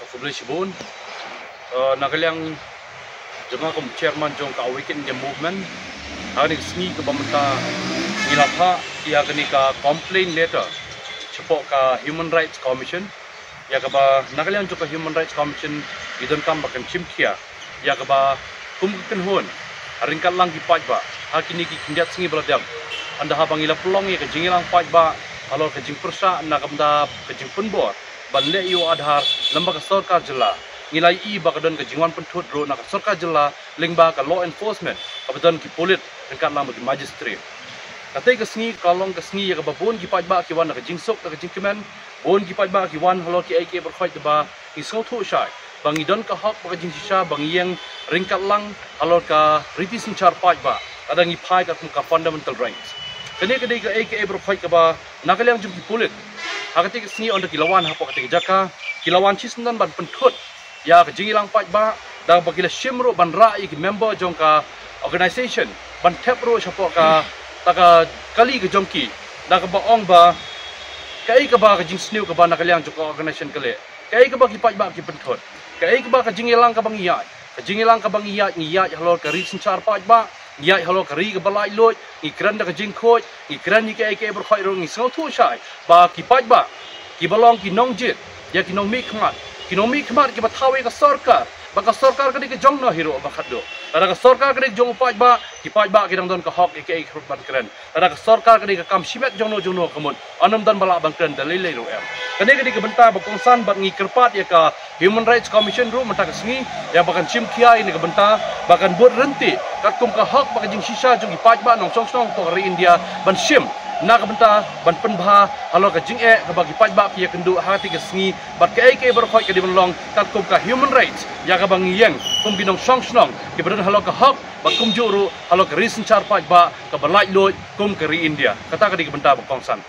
Fubli Shibun, Nagaliang jangan kum chairman jong ka weekend India movement, hari ini ke pemerintah ngilapha ia kini ka complaint letter, cepok ka Human Rights Commission, ya kaba Nagaliang jong ka Human Rights Commission idon kam bakan cimkia, ya kaba kum kenhun, haringkat lang gipat ba, hakini ki kindiat singi beladam, anda habang ilap pelong ya kejingilang pat ba, kalau kejing persa nakamda kejing penbor. Banle iyo adhar lembaga sarkar jilla ngilai i bakadan ke jingwan pentut ro nak sarkar jilla lingba ka law enforcement kabadan ki polit dekat lam ki magistrate katai ke sngi kalong ke sngi ya ka babon ki pajba ki wan ka jingsok ka jingkemen bon ki pajba ki wan halo ki ai ke berkhoi ba ki sothu shai bangi don ka hak ba jing sisa bangi yang ringkat lang halo ka riti sinchar pajba kadang i pai ka fundamental rights kene kedai ka ai ke berkhoi ka ba nakaliang jum ki polit Hakatik sini untuk kilawan hapok katik jaka kilawan cisnan ban pentut ya kejingilang pat ba dah bagila shimro ban rai ki member jongka organisation ban tepro hapok ka taka kali ke jongki dah ka baong ba kai ka ba kejing sniu ka ba nakaliang jongka organisation kale kai ka ba ki pat ba ki pentut kai ka ba kejingilang ka bang iya ngiyat halol ka ri sinchar pat ba ngiyat halol ka ri ka balai lot ikran da kejing khoj ikran ni kai ke berkhoi ro ngi so thu shai ba ki pat ba ki balong ki nongjit ya ki nong mi khmat ki bathawe ka sarkar baka sarkar ka dik jong no hero ba khaddo ada ka sarkar ka dik jong pat ba ki dang don ka hok ke khut ban kren ada ka sarkar ka dik kam simet jong no kamun anam dan bala bang kren dalai ro em kane ka dik benta ba kongsan bat ngi kerpat ya ka Human Rights Commission ru mata kesngi ya bakan chim kia ini ke benta bakan buat renti kat kum ka hak bakan jing sisa jong ki pat ba nong song song to ri India ban sim na ka benta ban penbha halo ka jing ka bagi pat ba ki kendu hati kesngi bat ke berkhoi ka di long kat kum ka human rights ya ka bang yang kum binong song song ki beran halo ka hak ba kum juru halo ka risin char pat ba ka balai loy kum ka ri India kata ka di benta ba kongsan